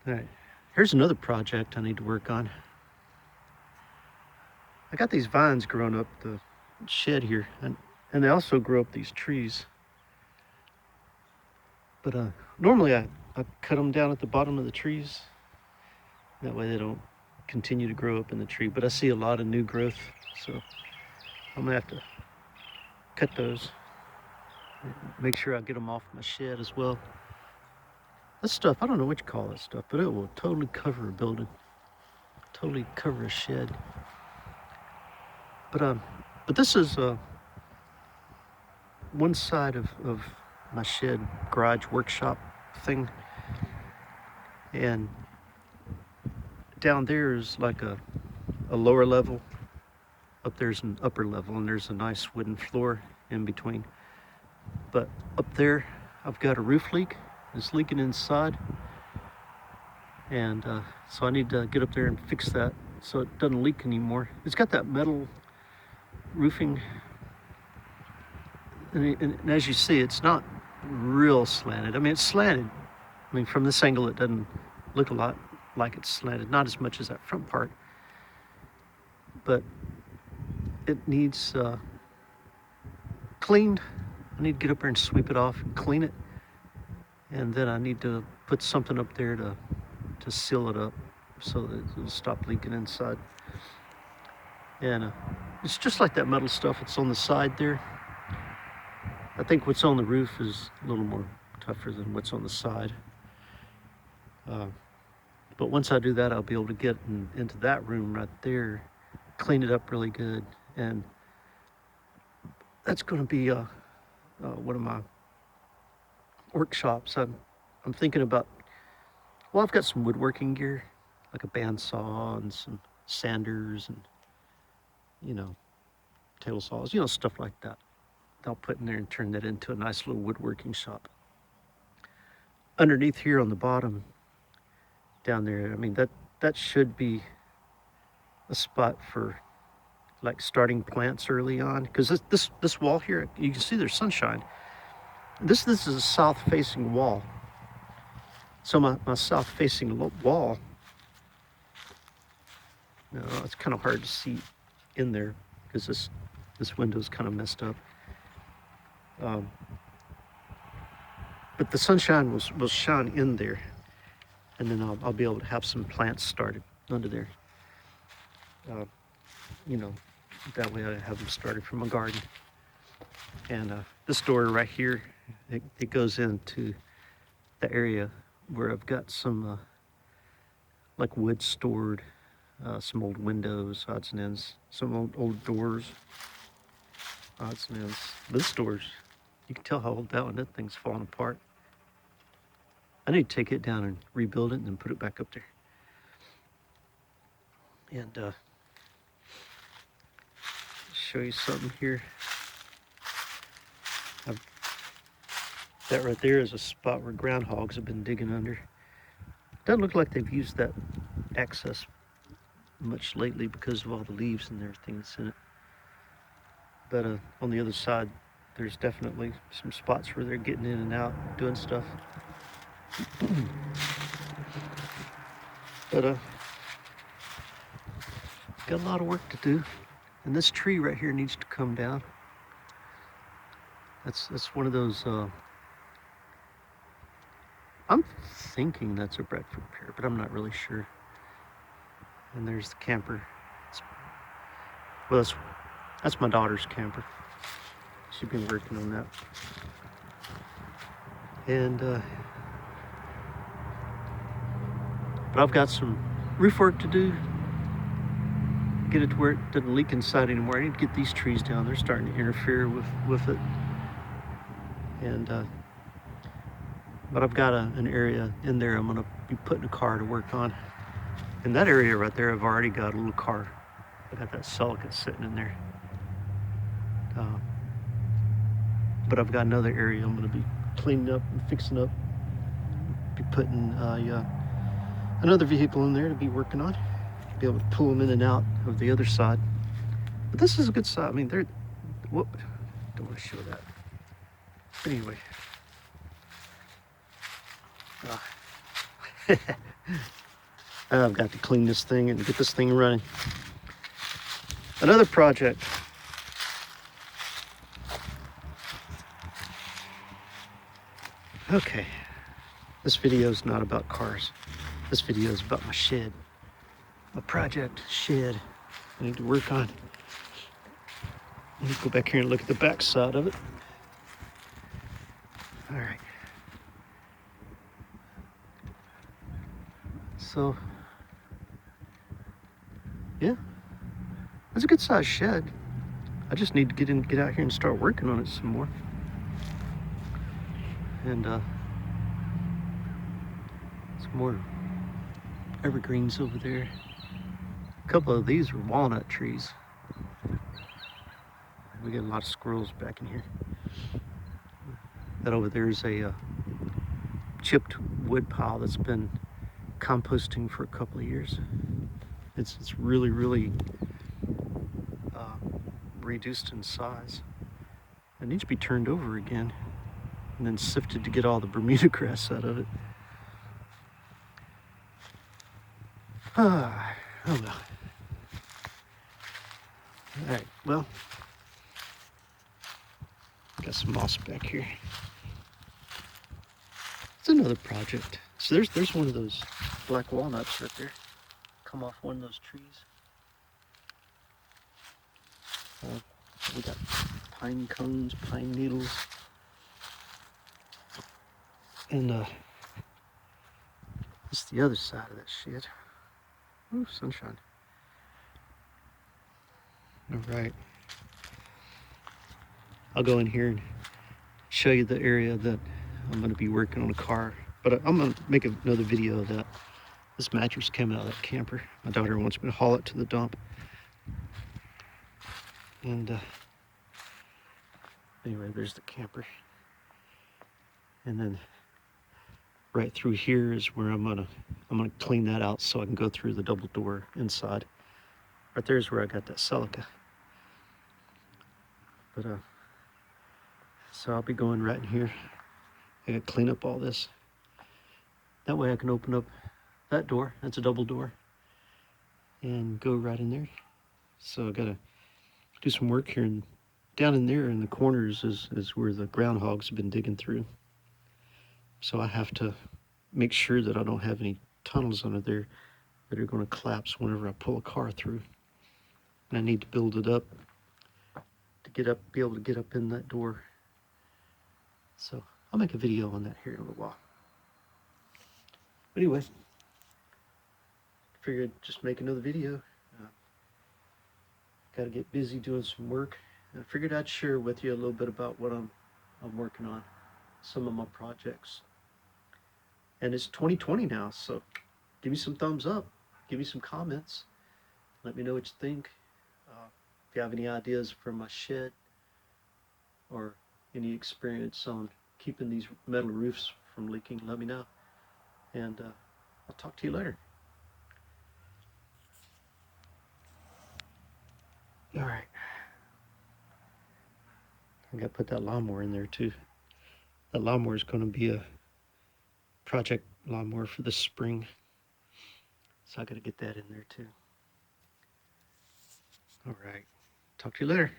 All right, here's another project I need to work on. I got these vines growing up the shed here, and they also grow up these trees. But normally I cut them down at the bottom of the trees. That way they don't continue to grow up in the tree. But I see a lot of new growth, so I'm gonna have to cut those. Make sure I get them off my shed as well. This stuff, I don't know what you call this stuff, but it will totally cover a building, totally cover a shed. But this is one side of my shed garage workshop thing, and down there is like a lower level. Up there's an upper level, and there's a nice wooden floor in between. But up there, I've got a roof leak. It's leaking inside, and so I need to get up there and fix that so it doesn't leak anymore. It's got that metal roofing, and as you see, it's not real slanted. I mean, it's slanted. I mean, from this angle, it doesn't look a lot like it's slanted, not as much as that front part, but it needs cleaned. I need to get up there and sweep it off and clean it, and then I need to put something up there to seal it up so that it'll stop leaking inside. And it's just like that metal stuff that's on the side there. I think what's on the roof is a little more tougher than what's on the side. But once I do that, I'll be able to get into that room right there, clean it up really good, and that's going to be one of my workshops. I'm thinking about, well, I've got some woodworking gear, like a bandsaw and some sanders and, table saws, stuff like that. I'll put in there and turn that into a nice little woodworking shop. Underneath here on the bottom, down there, I mean, that should be a spot for like starting plants early on, because this wall here, you can see there's sunshine. This is a south-facing wall. So my south-facing wall, it's kind of hard to see in there because this window's kind of messed up. But the sunshine will shine in there, and then I'll be able to have some plants started under there. That way I have them started from a garden. And this door right here, it goes into the area where I've got some like wood stored, some old windows, odds and ends, some old doors, odds and ends. This door's, you can tell how old that thing's falling apart. I need to take it down and rebuild it and then put it back up there. And show you something here. That right there is a spot where groundhogs have been digging under. Doesn't look like they've used that access much lately because of all the leaves and everything that's in it. But on the other side, there's definitely some spots where they're getting in and out, doing stuff. But got a lot of work to do, and this tree right here needs to come down. That's one of those. I'm thinking that's a breadfruit pear, but I'm not really sure. And there's the camper. That's my daughter's camper. She's been working on that. And but I've got some roof work to do. Get it to where it doesn't leak inside anymore. I need to get these trees down. They're starting to interfere with it. And but I've got an area in there I'm gonna be putting a car to work on. In that area right there, I've already got a little car. I got that Celica sitting in there. But I've got another area I'm gonna be cleaning up and fixing up. Be putting another vehicle in there to be working on. Be able to pull them in and out of the other side. But this is a good side. I mean, don't want to show that. But anyway. I've got to clean this thing and get this thing running. Another project. Okay, this video is not about cars. This video is about my shed. My project shed I need to work on. Let me go back here and look at the back side of it. All right. So, yeah, that's a good sized shed. I just need to get out here and start working on it some more. And some more evergreens over there. A couple of these are walnut trees. We get a lot of squirrels back in here. That over there is a chipped wood pile that's been composting for a couple of years. It's really reduced in size. It needs to be turned over again and then sifted to get all the Bermuda grass out of it. Oh well. All right, well, got some moss back here. It's another project. So there's one of those black walnuts right there. Come off one of those trees. We got pine cones, pine needles, and this is the other side of that shit. Ooh, sunshine. All right. I'll go in here and show you the area that I'm going to be working on a car. But I'm going to make another video of that. This mattress came out of that camper. My daughter wants me to haul it to the dump. And anyway, there's the camper. And then right through here is where I'm gonna clean that out so I can go through the double door inside. Right there's where I got that Celica. But so I'll be going right in here. I gotta clean up all this. That way I can open up that door. That's a double door. And go right in there. So I gotta do some work here, and down in there in the corners is where the groundhogs have been digging through. So I have to make sure that I don't have any tunnels under there that are going to collapse whenever I pull a car through. And I need to build it up to be able to get up in that door. So I'll make a video on that here in a little while. But anyway, figured just make another video. Got to get busy doing some work. And I figured I'd share with you a little bit about what I'm working on, some of my projects. And it's 2020 now, so give me some thumbs up, give me some comments, let me know what you think. If you have any ideas for my shed or any experience on keeping these metal roofs from leaking, let me know. And I'll talk to you later. All right. I got to put that lawnmower in there too. That lawnmower is going to be a project lawnmower for the spring. So I got to get that in there too. All right. Talk to you later.